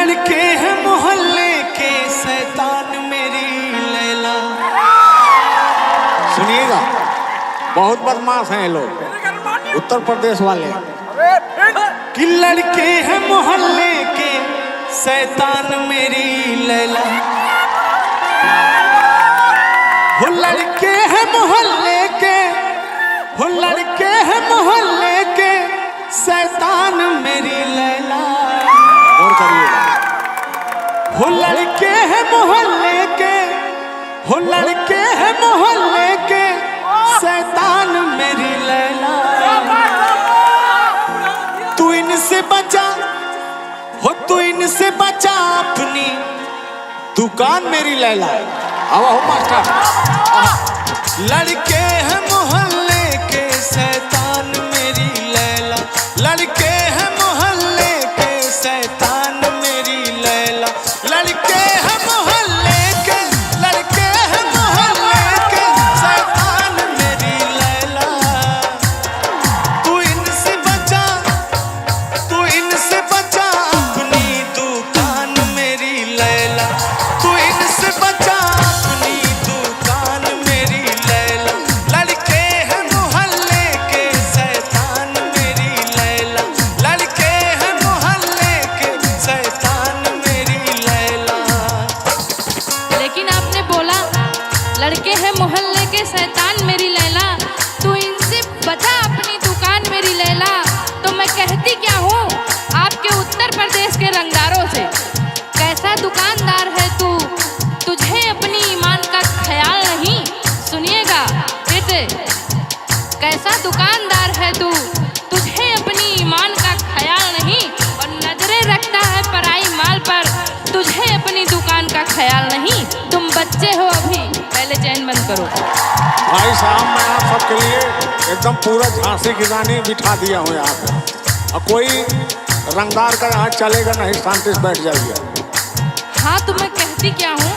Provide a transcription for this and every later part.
लड़के हैं मोहल्ले के शैतान मेरी लैला। सुनिएगा, बहुत बदमाश हैं ये लोग, उत्तर प्रदेश वाले। कि लड़के हैं मोहल्ले के शैतान मेरी लैला। वो लड़के हैं मोहल्ले के, वो लड़के हैं मोहल्ले के शैतान मेरी लैला। और करिएगा। वो लड़के हैं मोहल्ले के, वो लड़के हैं मोहल्ले के शैतान मेरी लैला। तू इनसे बचा, हो तू इनसे बचा अपनी दुकान मेरी लैला। अब हो मास्टर। लड़के हैं मोहल्ले के शैतान मेरी लैला। लड़के हैं मोहल्ले के शैतान मेरी लैला। लड़के हैं मोहल्ले के, लड़के हैं मोहल्ले के शैतान मेरी लैला। तू इनसे बचा, तू इनसे बचा अपनी दुकान मेरी लैला। तू इनसे बचा अपनी दुकान मेरी लैला। लड़के हैं मोहल्ले के शैतान मेरी लैला। लड़के हैं मोहल्ले के शैतान मेरी लैला। लेकिन आपने बोला लड़के हैं मोहल्ले के शैतान मेरी लैला, तू इनसे बचा अपनी दुकान मेरी लैला। तो मैं कहती क्या हूँ आपके उत्तर प्रदेश के रंगदारों से, कैसा दुकानदार है तू, तुझे अपनी ईमान का ख्याल नहीं। सुनिएगा बेटे, कैसा दुकानदार है तू, तुझे अपनी ईमान का ख्याल नहीं और नजरें रखता है पराई माल पर, तुझे अपनी दुकान का ख्याल नहीं। तुम बच्चे हो अभी, पहले चैन बंद करो। भाई साहब, मैं आप सबके लिए एकदम पूरा झांसी की रानी बिठा दिया हूँ यहाँ पे। और कोई रंगदार का यहाँ चलेगा नहीं, शांति से बैठ जाइए। हाँ तो मैं कहती क्या हूँ,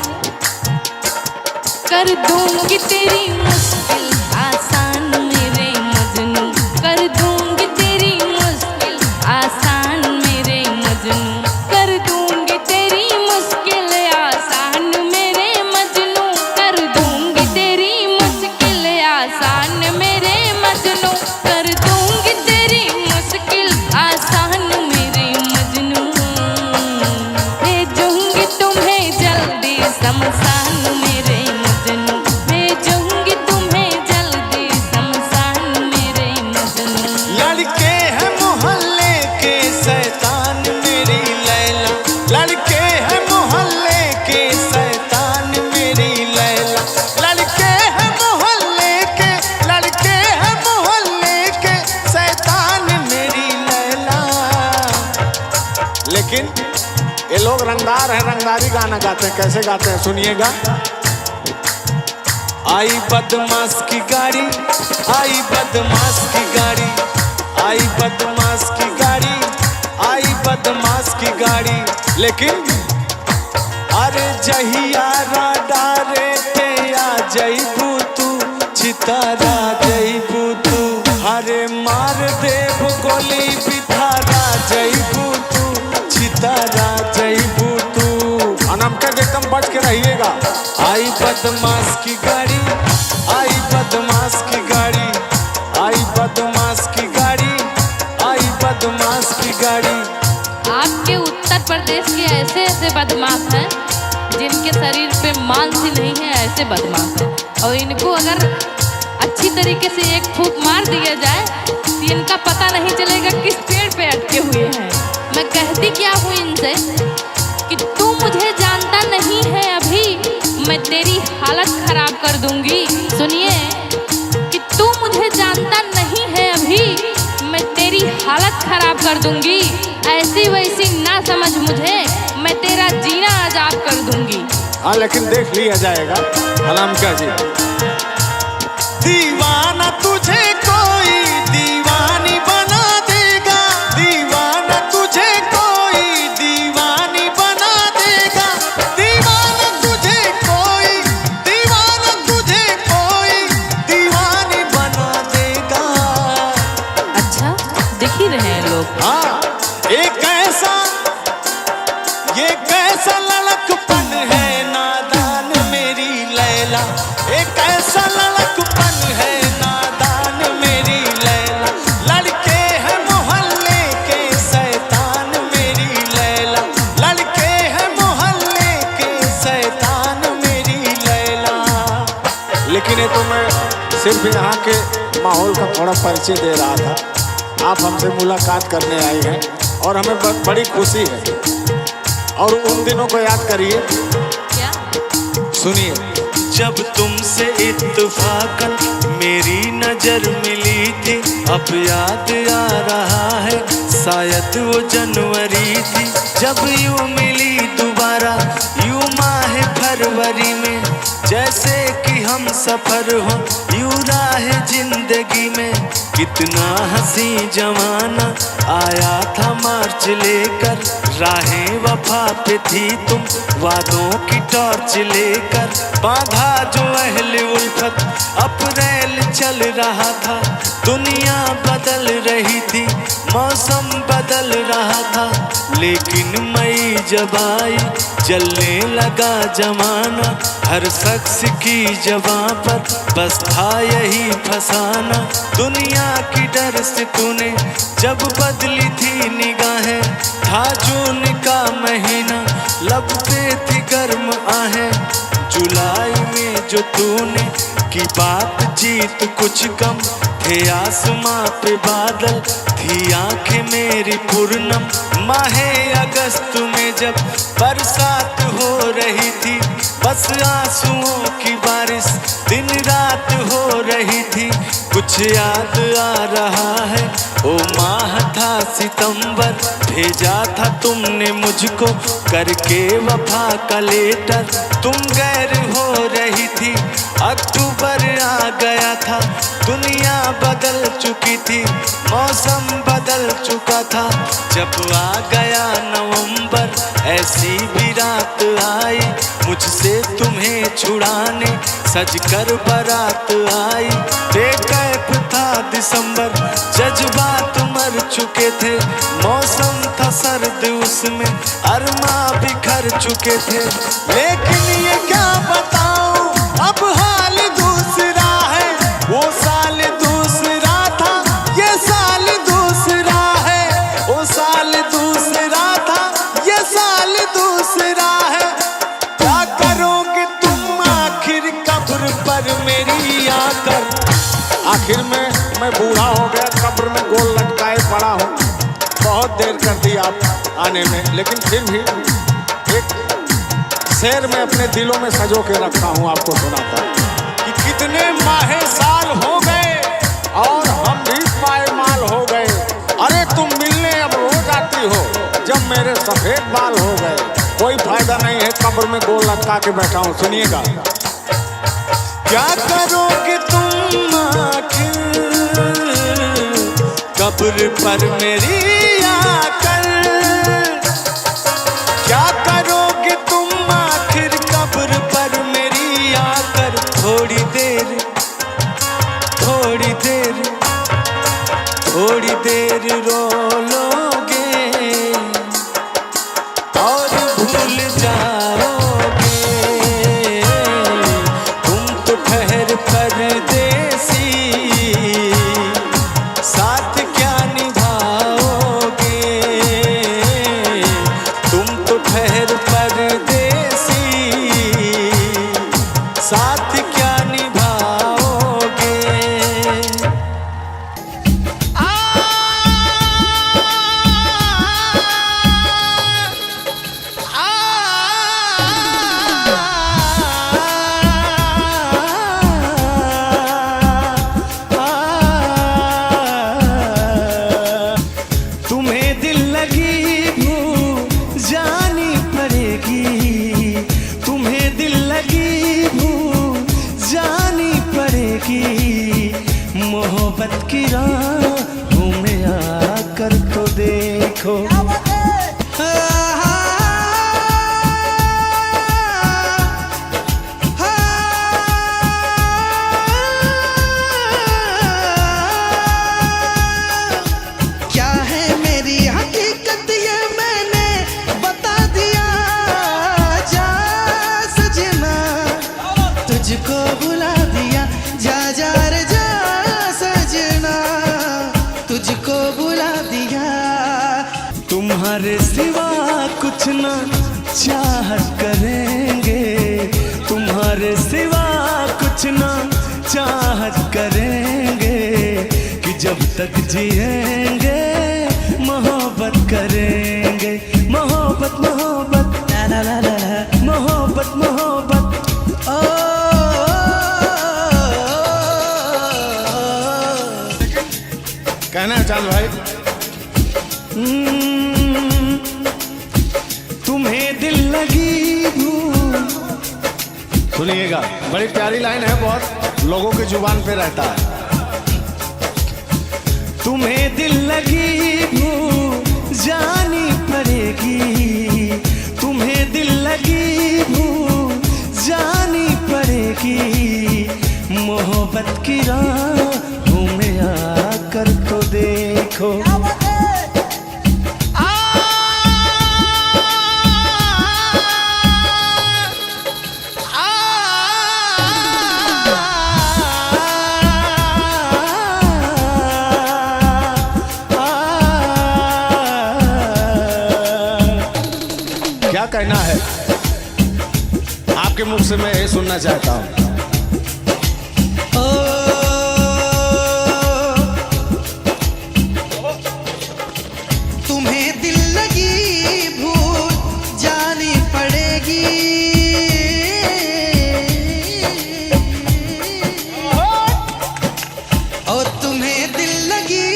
कर दूंगी तेरी मुश्किल आसान मेरे मजनू, कर दूंगी तेरी मुश्किल आसान मेरे मजनू, कर दूंगी तेरी मुश्किल आसान मेरे मजनू, कर दूंगी तेरी मुश्किल आसान मेरे मजनू, कर दूंगी तेरी मुश्किल आसान मेरे मजनू, भेजूंगी तुम्हें जल्दी शमशान मेरे मजनू, भेजूंगी तुम्हें जल्दी शमशान मेरे मजनू। लड़के हैं मोहल्ले के शैतान मेरी लैला। लड़के हैं मोहल्ले के शैतान मेरी लैला। लड़के हैं मोहल्ले के, लड़के हैं मोहल्ले के शैतान मेरी लैला। लेकिन ये लोग रंगदार हैं, रंगदारी गाना गाते हैं। कैसे गाते हैं सुनिएगा। आई बदमाश की गाड़ी, आई बदमाश की गाड़ी, आई बदमाश की गाड़ी, आई बदमाश की गाड़ी। लेकिन अरे जहिया डारे पे आ जईबू तू, चितारा जईबू तू। अरे मार देव गोली बिधारा जईबू तू, चितारा जईबू तू। अनमके एकदम बच के रहिएगा। आई बदमाश की गाड़ी, आई बदमाश की गाड़ी, आई बदमाश की गाड़ी, आई बदमाश की गाड़ी। आपके उत्तर प्रदेश के ऐसे ऐसे बदमाश हैं जिनके शरीर पे मांस ही नहीं है, ऐसे बदमाश हैं। और इनको अगर अच्छी तरीके से एक फूंक मार दिया जाए तो इनका पता नहीं चलेगा किस पेड़ पे अटके हुए हैं। मैं कहती क्या हूँ इनसे कि तू मुझे जानता नहीं है अभी, मैं तेरी हालत खराब कर दूंगी। सुनिए कि तू मुझे जानता नहीं है अभी, मैं तेरी हालत खराब कर दूंगी। ऐसी वैसी ना समझ मुझे, मैं तेरा जीना आजाद कर दूंगी। हाँ, लेकिन देख लिया जाएगा। अनमका जी, दीवाना तुझे कोई दीवानी बना देगा, दीवाना तुझे कोई दीवानी बना देगा, दीवाना तुझे कोई, दीवाना तुझे कोई दीवानी बना देगा। अच्छा, दिख ही रहे हैं लोग। हाँ, एक ऐसा ये कैसा लड़कपन है नादान मेरी लैला, ये कैसा लड़कपन है नादान मेरी लैला, लड़के हैं मोहल्ले के शैतान मेरी लैला, लड़के हैं मोहल्ले के शैतान मेरी लैला। लेकिन ये तो मैं सिर्फ यहाँ के माहौल का थोड़ा परिचय दे रहा था। आप हमसे मुलाकात करने आए हैं और हमें बड़ी खुशी है। और उन दिनों को याद करिए, क्या? सुनिए। जब तुमसे इत्तफाकन मेरी नजर मिली थी, अब याद आ रहा है शायद वो जनवरी थी, जब यूं मिली दोबारा यूं माह फरवरी में, जैसे कि हम सफर हो यूं राह जिंदगी में। कितना हंसी जमाना आया था मार्च लेकर, राहें वफा पे थी तुम वादों की टॉर्च लेकर, बांधा जो अहले उल्फत अप्रैल चल रहा था, दुनिया बदल रही थी मौसम बदल रहा था, लेकिन मई जब आई जलने लगा जमाना, हर शख्स की जबां पर बस था यही फसाना। दुनिया की डर से तूने जब बदली थी निगाहें, था जून का महीना लब पे थी गर्म आहें, जुलाई में जो तूने की बातचीत कुछ कम, थे आसमां पे बादल थी आंखें मेरी पूर्णम, माहे अगस्त में जब बरसात हो रही थी, बस आंसुओं की बारिश दिन रात हो रही थी। कुछ याद आ रहा है ओ माह था सितंबर, भेजा था तुमने मुझको करके वफा का लेटर, तुम गैर हो रही थी, अक्टूबर आ गया था, दुनिया बदल चुकी थी, मौसम बदल चुका था, जब आ गया नवंबर ऐसी भी रात आई, मुझसे तुम्हें छुड़ाने सज कर बारात आई, बेकैफ था दिसंबर जज्बात मर चुके थे, मौसम था सर्द उसमें अरमा बिखर चुके थे, लेकिन ये क्या बताऊं अब हाल दूसरा है, वो साल दूसरा था ये साल दूसरा है, वो साल दूसरा था ये साल दूसरा है। क्या करोगे तुम आखिर कब्र पर मेरी आकर, आखिर में मैं बूढ़ा हो गया, कब्र में गोल लटकाए पड़ा हूँ, बहुत देर कर दी आप आने में, लेकिन फिर भी एक शेर में अपने दिलों में सजो के रखा हूँ, आपको सुनाता कि कितने माहे साल हो गए और हम भी पायमाल हो गए, अरे तुम मिलने अब रोज आती हो जब मेरे सफेद बाल हो गए, कोई फायदा नहीं है कब्र में गोल लटका के बैठा हूँ। सुनिएगा। क्या करोगे तुम आखिर कब्र पर मेरी आकर, क्या करोगे तुम आखिर कब्र पर मेरी आकर, थोड़ी देर थोड़ी देर थोड़ी देर रो लोगे और भूल जाओगे, तुम तो ठहर परदेसी साथ क्या निभाओगे, तुम तो ठहर परदेसी साथ क्या निभाओगे। तुम्हें दिल लगी भूल जानी पड़ेगी, तुम्हें दिल लगी भूल जानी पड़ेगी, मोहब्बत की राहों में आकर तो देखो। क्या है मेरी हकीकत ये मैंने बता दिया तुम्हारे सिवा कुछ न चाहत करेंगे, तुम्हारे सिवा कुछ न चाहत करेंगे, कि जब तक जिएंगे मोहब्बत करेंगे। मोहब्बत मोहब्बत ला ला ला ला, मोहब्बत मोहब्बत ओ। कहना है चांद भाई, तुम्हें दिल लगी भूल। सुनिएगा, बड़ी प्यारी लाइन है, बहुत लोगों की जुबान पे रहता है। तुम्हें दिल लगी भूल जानी पड़ेगी, तुम्हें दिल लगी भूल जानी पड़ेगी, मोहब्बत की राहों में आकर तो देखो। क्या कहना है आपके मुख से, मैं ये सुनना चाहता हूँ। तुम्हें दिल लगी भूल जानी पड़ेगी, और तुम्हें दिल लगी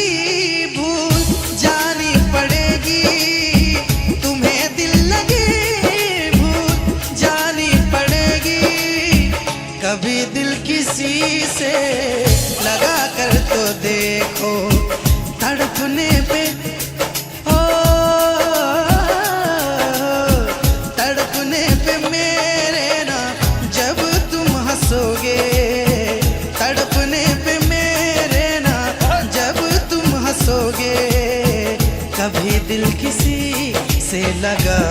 भूल जानी पड़ेगी, तुम्हें दिल लगी भूल जानी पड़ेगी, कभी दिल किसी से लगा कर तो देखो, तड़पने पे तड़पने पे मेरे ना जब तुम हंसोगे, तड़पने पे मेरे ना जब तुम हंसोगे, कभी दिल किसी से लगा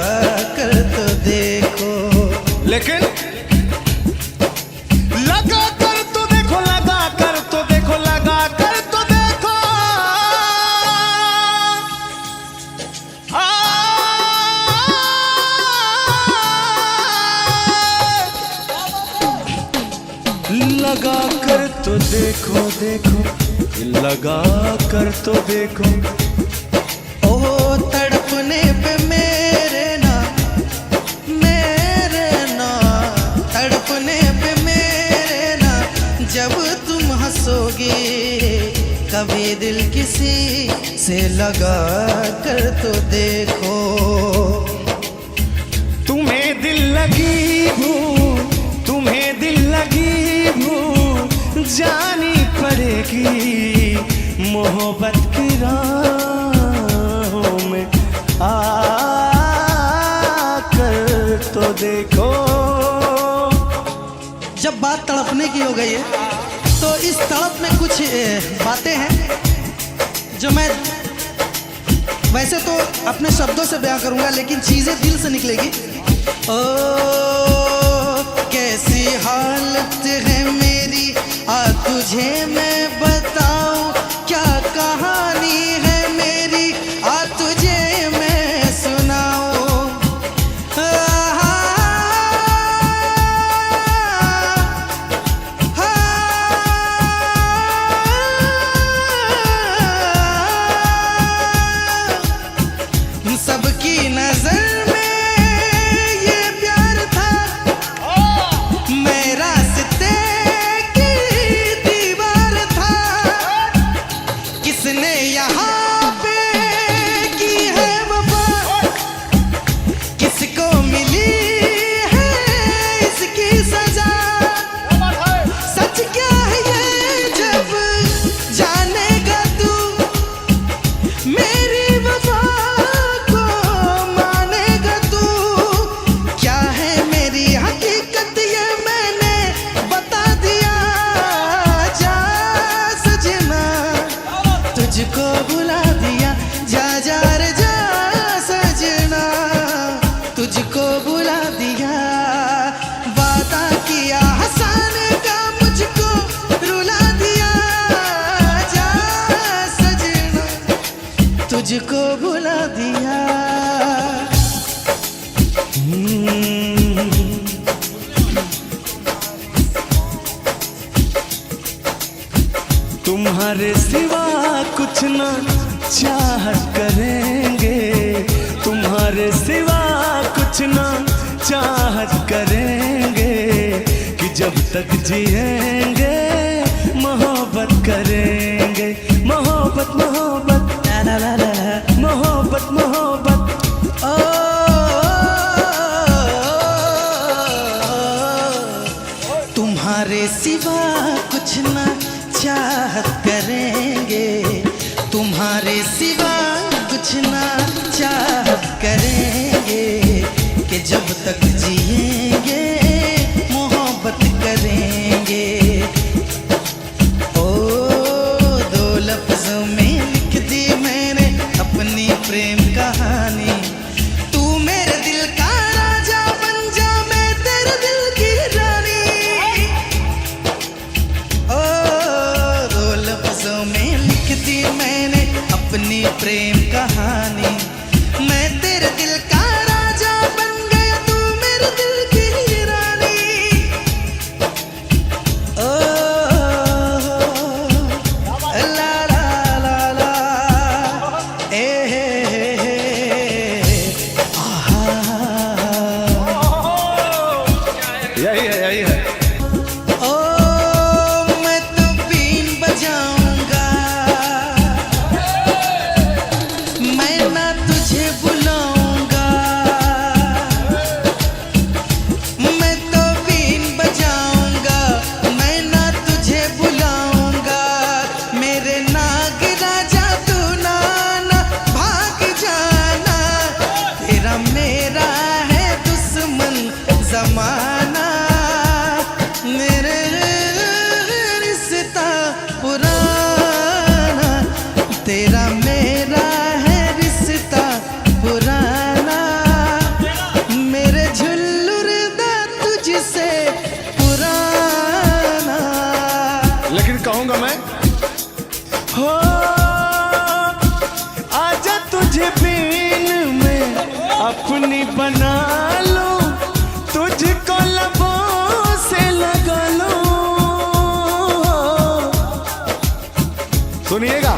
कर तो देखो। लेकिन लगा कर तो देखो, लगा कर तो देखो, लगा कर तो देखो। लगा कर तो देखो देखो, लगा कर तो देखो। ओ तड़पने पे मेरे ना तड़पने पे मेरे ना जब तुम हंसोगे, कभी दिल किसी से लगा कर तो देखो। तुम्हें दिल लगी भूल, तुम्हें दिल लगी भूल जानी पड़ेगी, मोहब्बत की राहों में आकर तो देखो। जब बात तड़पने की हो गई है तो इस तड़प में कुछ बातें हैं जो मैं वैसे तो अपने शब्दों से बयां करूंगा, लेकिन चीजें दिल से निकलेगी। ओ कैसी हालत है मेरी, आ तुझे मैं बताऊं, क्या कहानी है मेरी, आ तुझे मैं सुनाऊं। सबकी नजर तुझको भुला दिया। तुम्हारे सिवा कुछ ना चाहत करेंगे, तुम्हारे सिवा कुछ ना चाहत करेंगे, कि जब तक जिएंगे मोहब्बत करेंगे। मोहब्बत मोहब्बत ला ला ला ला, मोहब्बत मोहब्बत। ओ तुम्हारे सिवा कुछ ना चाहत करेंगे, तुम्हारे सिवा कुछ ना चाहत करेंगे, कि जब तक जिएंगे मोहब्बत करेंगे। ओ दो लफ्जों में लिख दी मैंने अपनी प्रेम कहानी, तू मेरे दिल का राजा बन जा, मैं तेरे दिल की रानी। ओ दो लफ्जों में लिख दी मैंने अपनी प्रेम कहानी, मैं तेरे दिल का राजा बन गया, तू मेरे दिल की रानी। ओ ला ला ला ला, ए आहा, यही है यही है। ओ मैं तो बीन बजाऊंगा, मैं ना तुझे बुलाऊंगा, मैं तो बीन बजाऊंगा, मैं ना तुझे बुलाऊंगा, मेरे नाग राजा तू नाना भाग जाना, तेरा मेरा है दुश्मन जमाना, मेरे रिश्ता पुराना, तेरा मेरा है रिश्ता पुराना, मेरे झुल्लुर दा तुझसे पुराना। लेकिन कहूंगा मैं, हो आजा तुझे बीन में अपनी बना लूं, तुझको लबों से लगा लूं। सुनिएगा,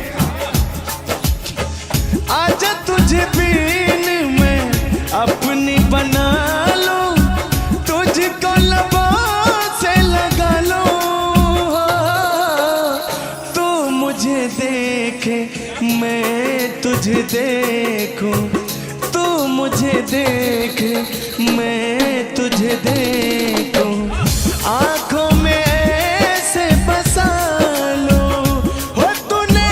आजा तुझे बीन में अपनी बना लूं, तुझको लबों से लगा लूं। तू मुझे देखे मैं तुझे देखूं, तू मुझे देखे मैं तुझे देखूं, आंखों में ऐसे बसा लूं। हो तूने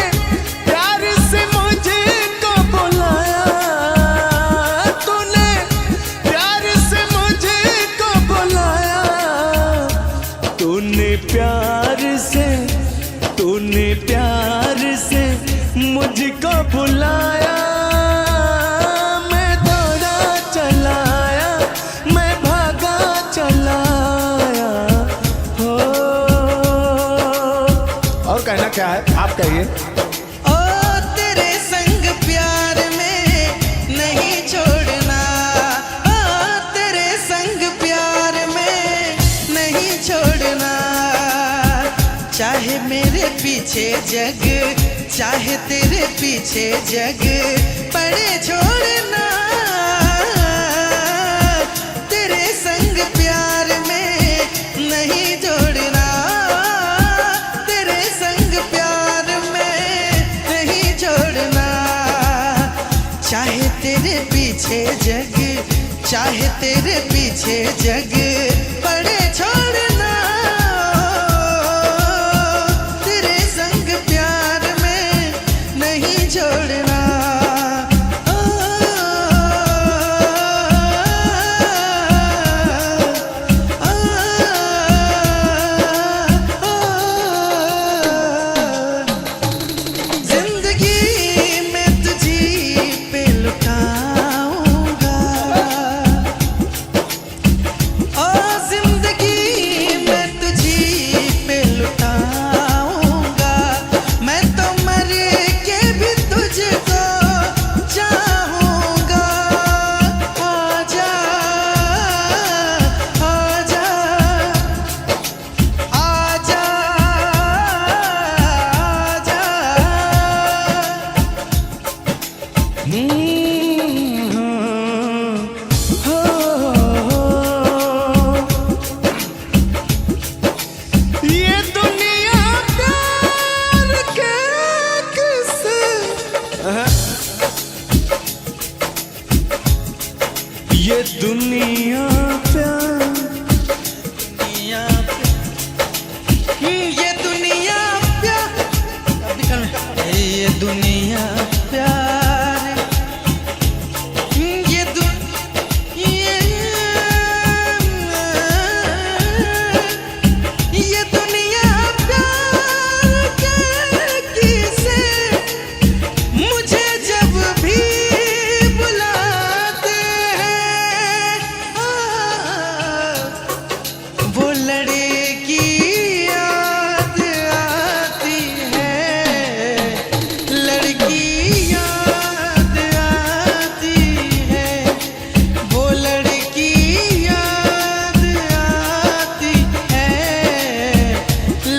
प्यार से मुझको बुलाया, तूने प्यार से मुझको बुलाया, तूने प्यार से मुझको बुलाया, मैं दौड़ा चलाया, मैं भागा चलाया। हो और कहना क्या है आप कहिए। ओ तेरे संग प्यार में नहीं छोड़ना, ओ तेरे संग प्यार में नहीं छोड़ना, चाहे मेरे पीछे जग, चाहे तेरे पीछे जग पड़े छोड़ना, तेरे संग प्यार में नहीं जोड़ना, तेरे संग प्यार में नहीं छोड़ना, चाहे तेरे पीछे जग, चाहे तेरे पीछे जग पड़े छोड़ना, तेरे संग प्यार में नहीं छोड़ना। जिंदगी में तुझी पे लुटाऊंगा, ओ जिंदगी ये दुनिया प्यार, ये दुनिया प्यार, ये दुनिया प्यार, ये दुनिया प्यार किसे मुझे जब भी बुलाते हैं, वो लड़की याद आती है, लड़की याद आती है, वो लड़की याद आती है,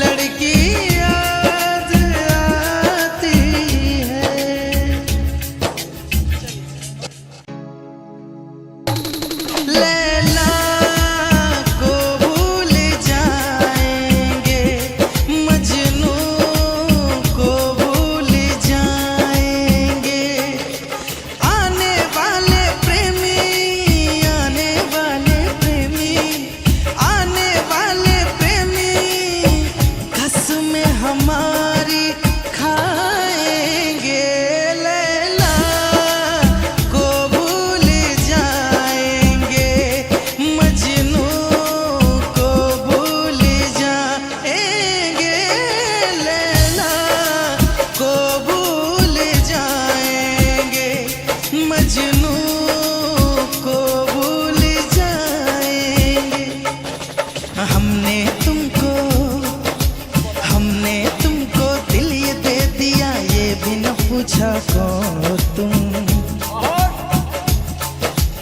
लड़की याद आती है। लैला को भूल जाएंगे, मजनू को भूल जाएंगे, आने वाले प्रेमी, आने वाले प्रेमी, आने वाले प्रेमी कसमें हमारी खाएंगे। लैला को भूल जाएंगे, मजनू को भूल जाएंगे, लैला को भूल जाएंगे, मजनू को भूल जाएंगे। हमने तुमको दिल ये दे दिया, ये भी न पूछा कौन हो तुम।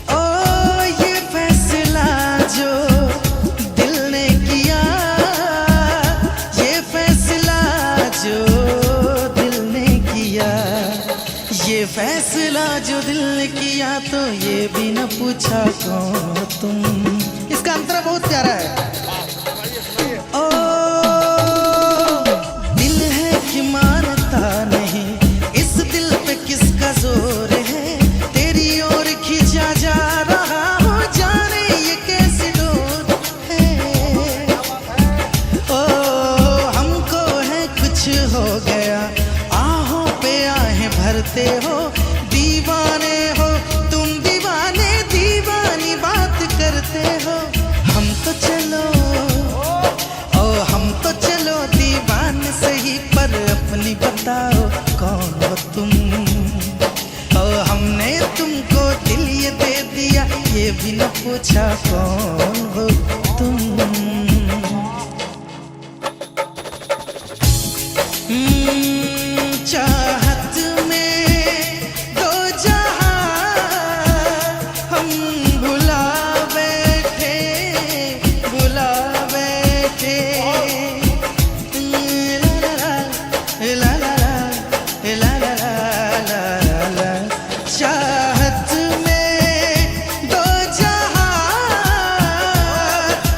ओ ये फैसला जो दिल ने किया, ये फैसला जो दिल ने किया, ये फैसला जो दिल ने किया, तो ये भी न पूछा कौन हो तुम। इसका अंतरा बहुत प्यारा है। ओ दिल है कि मानता नहीं, इस दिल पे किसका जोर है, तेरी ओर खींचा जा रहा हूँ, जाने ये कैसी डोर है। ओ हमको है कुछ हो गया, आहों पे आहें भरते हो, दीवाने हो तुम, दीवाने दीवानी बात करते हो। हम तो चलो दीवाने सही, पर अपनी बताओ कौन हो तुम। ओ हमने तुमको दिल ये दे दिया, ये भी न पूछा कौन हो तुम। चाहत में दो जहां हम भुला बैठे, भुला बैठे। ला ला ला ला ला ला ला, चाहत में दो जहां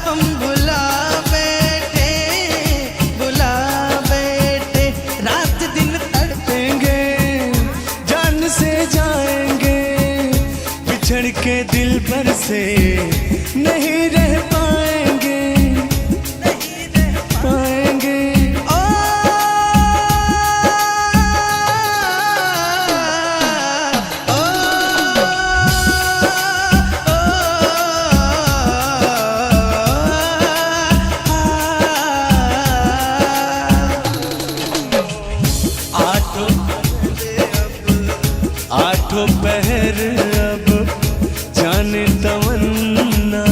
हम भुला बैठे, भुला बैठे। रात दिन तड़पेंगे, जान से जाएंगे, बिछड़ के दिल भर से नहीं रह पाएंगे, नहीं रह पाएंगे। आठों पहर अब जाने तमन्ना,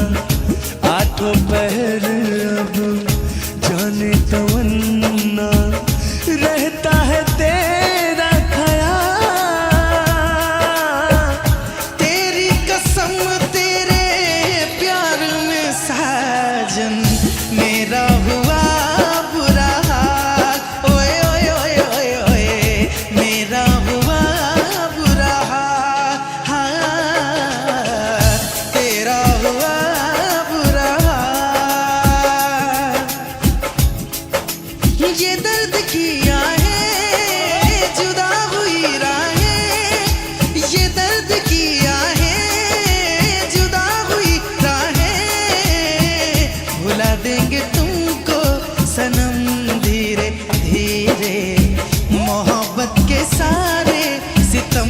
सारे सितम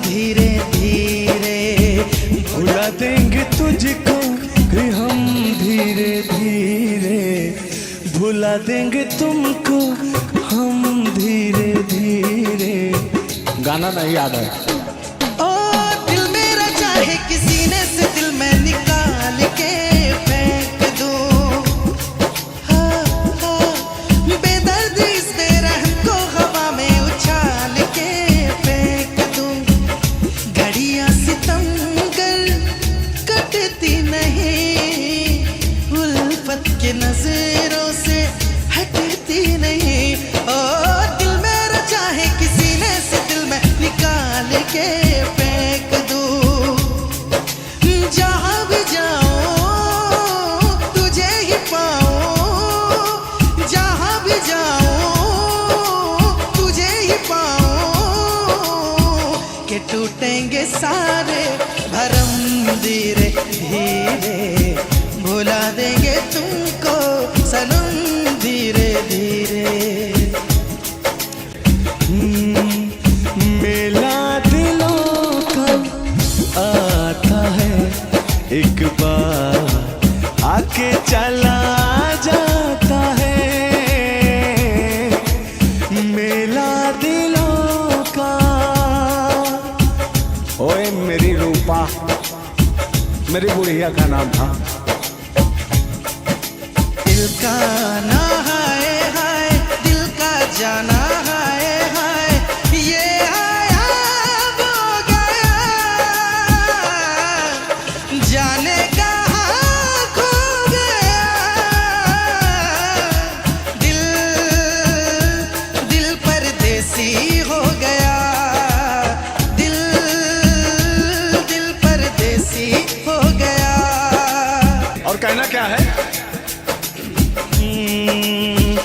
धीरे धीरे। भुला देंगे तुझको कि हम धीरे धीरे, भुला देंगे तुमको हम धीरे धीरे। गाना नहीं याद है। ओ दिल मेरा चाहे किसी ने से दिल में निकाल के फेंक दूं, हाँ, हाँ, बेदर्दी इस बेरहम को हवा में उछाल के फेंक दूं। घड़ियां सितमगर कटती नहीं, उल्फत के नजरों से हटती नहीं। ओ दिल मेरा चाहे किसी ने से दिल में निकाल के फेंक दूं। जहाँ भी जाऊं तुझे ही पाऊं, जहाँ भी जाऊं तुझे ही पाऊं। कि टूटेंगे सारे भरम धीरे धीरे, भुला देंगे तुमको सनम धीरे धीरे। मेला दिलों का आता है एक बार, आके चला जाता है। मेला दिलों का। ओए मेरी रूपा, मेरी बुढ़िया का नाम था। दिल का ना हाय हाय, दिल का जाना हाय हाय, ये आया वो गया, जाने कहाँ खो गया। दिल दिल परदेसी हो गया, दिल दिल परदेसी हो गया। और कहना क्या है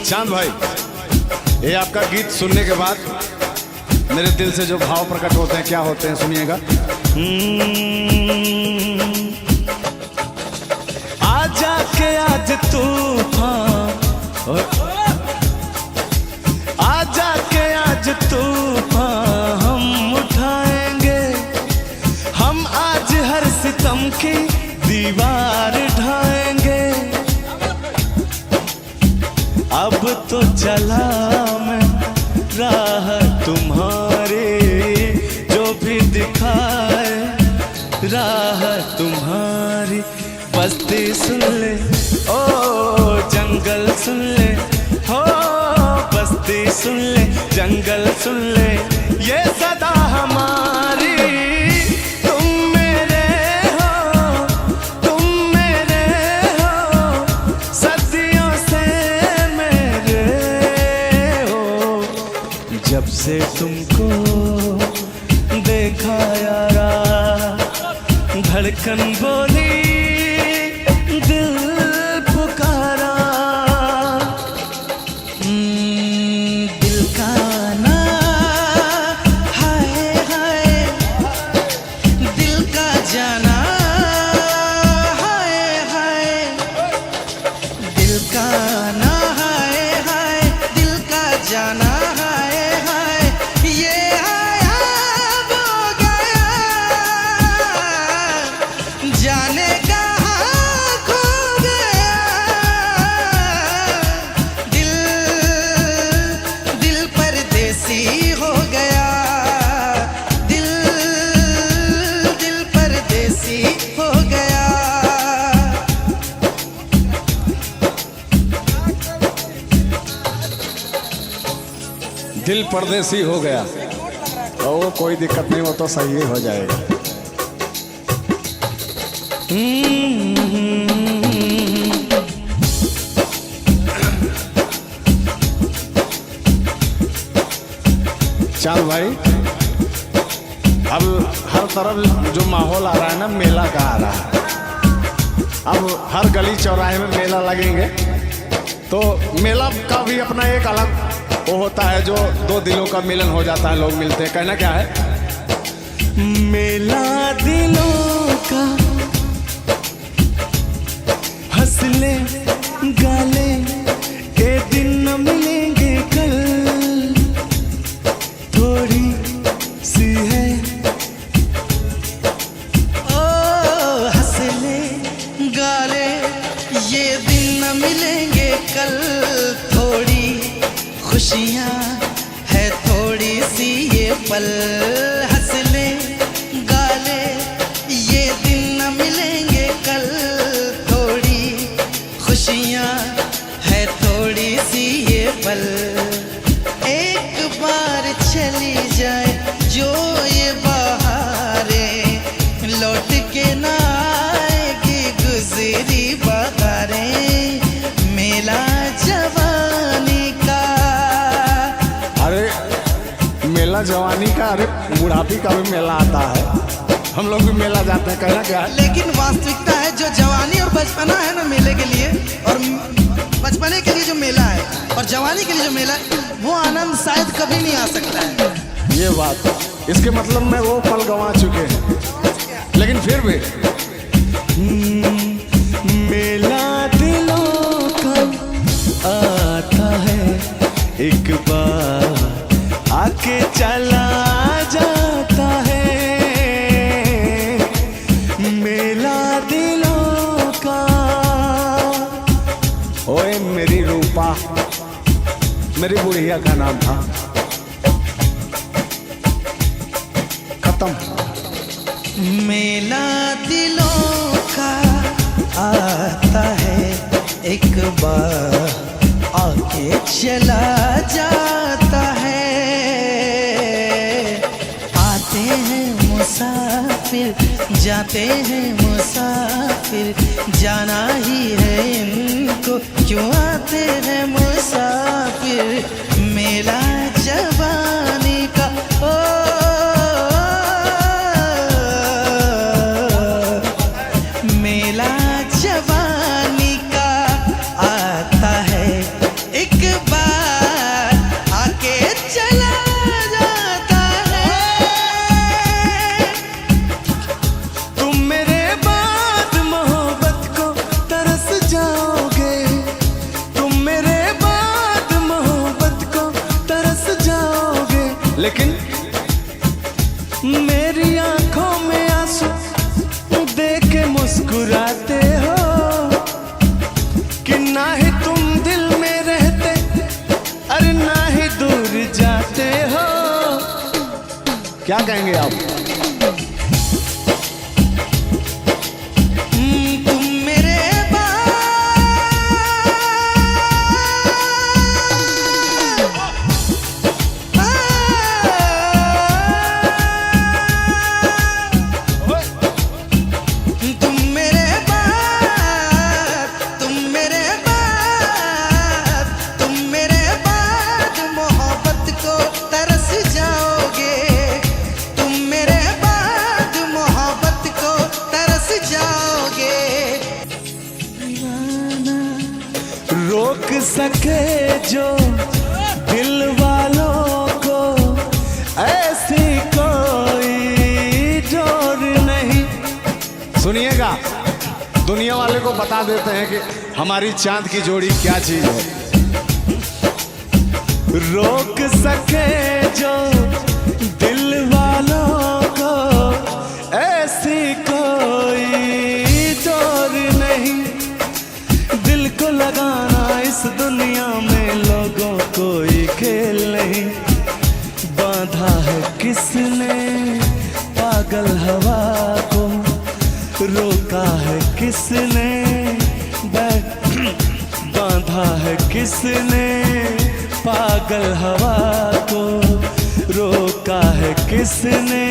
चांद भाई? ये आपका गीत सुनने के बाद मेरे दिल से जो भाव प्रकट होते हैं, क्या होते हैं, सुनिएगा। आजा के आज तूफान, आजा के आज तूफान हम उठाएंगे। हम आज हर सितम की दीवार ढाएंगे। अब तो चला मैं राह तुम्हारी, जो भी दिखाए राह तुम्हारी। बस्ती सुन ले ओ जंगल सुन ले, हो बस्ती सुन ले जंगल सुन ले, ये सदा हमारी। तुम मेरे हो, तुम मेरे हो, सदियों से मेरे हो। जब से तुमको देखा यारा, धड़कन बोली दिल पुकारा। दिल का ना हाय हाय, दिल का जाना हाय हाय, दिल का ना हाय हाय, दिल का जाना हाय हाय, ये आया वो गया, जाने कहाँ खो गया। दिल दिल परदेसी हो गया, दिल दिल परदेसी हो गया। दिल परदेसी हो गया, तो वो कोई दिक्कत नहीं, वो तो सही हो जाएगा। चांद भाई, अब हर तरफ जो माहौल आ रहा है ना, मेला का आ रहा है। अब हर गली चौराहे में मेला लगेंगे, तो मेला का भी अपना एक अलग वो होता है, जो दो दिलों का मिलन हो जाता है, लोग मिलते हैं। कहना क्या है? मेला दिलों का, हंसले गाले के दिन न मिलेंगे कल, थोड़ी कल, थोड़ी खुशियाँ है थोड़ी सी ये पल, हंस ले गा ले ये दिन न मिलेंगे कल, थोड़ी खुशियाँ है थोड़ी सी ये पल, एक बार चली जाए जो ये बहारें, लौट के ना आएगी गुजरी बहारें, मेला जवानी का। अरे मेला जवानी का, अरे बुढ़ापी का भी मेला आता है, हम लोग भी मेला जाते हैं, कहना क्या है। लेकिन वास्तविकता है जो जवानी और बचपना है ना मेले के लिए, और बचपने के लिए जो मेला है और जवानी के लिए जो मेला है, वो आनंद शायद कभी नहीं आ सकता है। ये बात, इसके मतलब में वो पल गंवा चुके हैं, लेकिन फिर भी मेला दिलों का आता है, एक बार आके चला जाता है, मेला दिलों का। ओए मेरी रूपा, मेरी बुढ़िया का नाम था, खत्म। मेला दिलों का आता है, एक बार आके चला जाता है, आते हैं मुसाफिर जाते हैं मुसाफिर, जाना ही है इनको क्यों आते हैं मुसाफिर, मेला जवानी का। ओ मेला जवानी का आता है, एक बार आके चला जाता है। तुम मेरे बाद मोहब्बत को तरस जाओगे, तुम मेरे बाद मोहब्बत को तरस जाओगे, लेकिन मेरी आंखों में आंसू देख के मुस्कुराते हो, कि ना ही तुम दिल में रहते, अरे ना ही दूर जाते हो। क्या कहेंगे आप। तुम मेरे तुम मेरे बाद मोहब्बत को तरस जाओगे, तुम मेरे बाद मोहब्बत को तरस जाओगे। रोक सके जो दिल वालों को ऐसी कोई डोर नहीं। सुनिएगा, दुनिया वाले को बता देते हैं कि हमारी चांद की जोड़ी क्या चीज है। रोक सके जो दिल वालों को ऐसी कोई डोर नहीं, दिल को लगाना इस दुनिया में लोगों कोई खेल नहीं, बांधा है किसने पागल हवा को, रोका है किसने बांधा है किसने पागल हवा को, रोका है किसने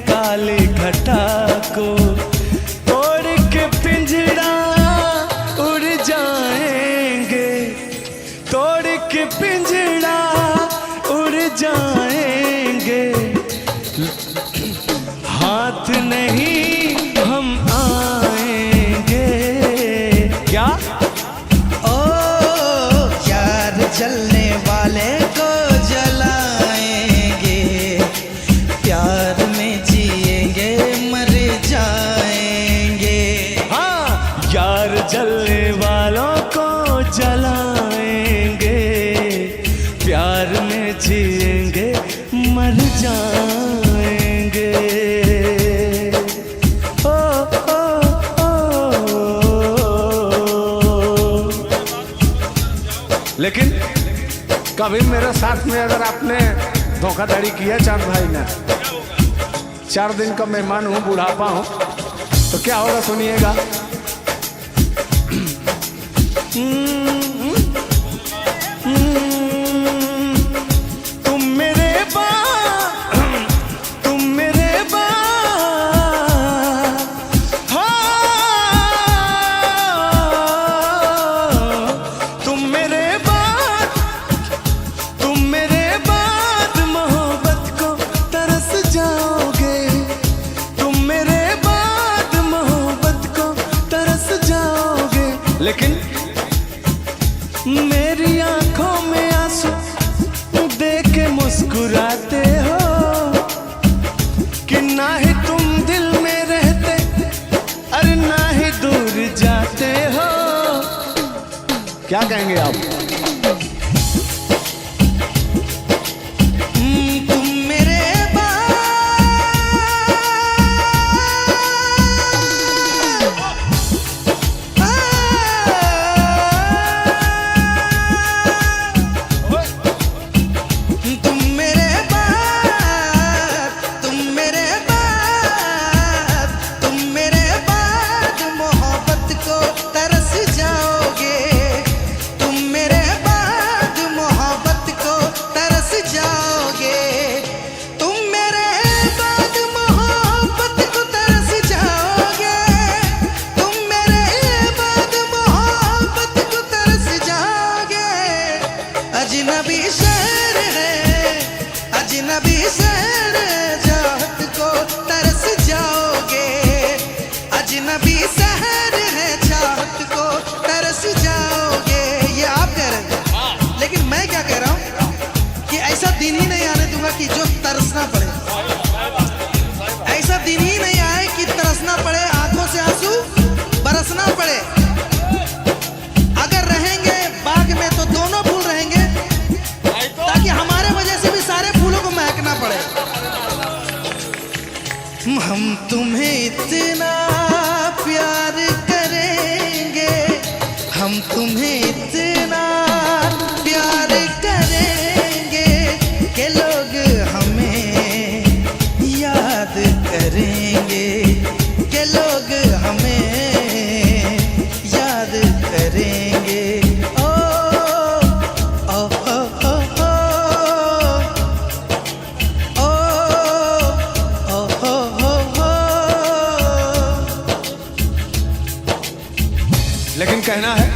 काली घटा को, तोड़ के पिंजड़ा उड़ जाएंगे, तोड़ के पिंजड़ा उड़ जाएंगे, हाथ नहीं हम आएंगे। क्या ओ यार जलने वाले को जलाएंगे, प्यार में जिएंगे मर जाएंगे। लेकिन कभी मेरे साथ में अगर आपने धोखाधड़ी किया चांद भाई ने, 4 दिन का मेहमान हूँ, बुढ़ापा हूँ, तो क्या होगा सुनिएगा। तुम मेरे बाद मोहब्बत को तरस जाओगे, तुम मेरे बाद मोहब्बत को तरस जाओगे। लेकिन मेरी आंखों में आंसू देख के मुस्कुराते हो कि ना ही तुम दिल में रहते, अरे ना ही दूर जाते हो। क्या कहेंगे आप? तुम मेरे अजनबी शहर है, अजनबी शहर चाहत को तरस जाओगे, अजनबी शहर है चाहत को तरस जाओगे। ये आप कह रहे हैं, लेकिन मैं क्या कह रहा हूँ कि ऐसा दिन ही नहीं आने दूंगा कि जो तरसना पड़े, ऐसा दिन ही नहीं आए कि तरसना पड़े, आंखों से आंसू बरसना पड़े। अगर रहेंगे बाग में तो दोनों फूल रहेंगे, ताकि हमारे वजह से भी सारे फूलों को महकना पड़े। हम तुम्हें इतना प्यार करेंगे, हम तुम्हें इतना प्यार करेंगे कि लोग हमें याद करेंगे, कि लोग हमें याद करेंगे। ओ ओ ओ ओ ओ ओ ओ ओ। लेकिन कहना है,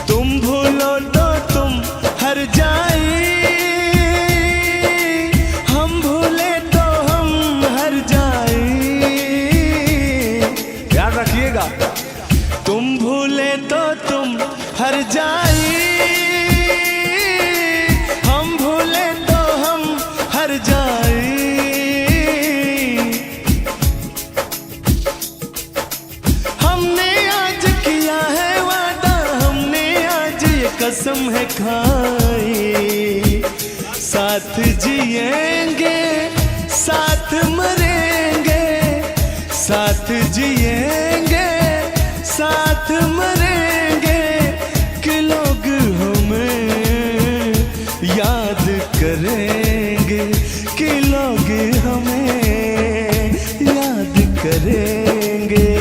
तुम भूलो तो तुम हर जाए, हम भूले तो हम हर जाए। याद रखिएगा, तुम भूले तो तुम हर जाए, हम भूले तो हम हर जाए। हमने आज किया है वादा, हमने आज ये कसम है खाई, साथ जिएंगे साथ मरेंगे, साथ जिएंगे साथ मरेंगे, कि लोग हमें याद करेंगे, कि लोग हमें याद करेंगे।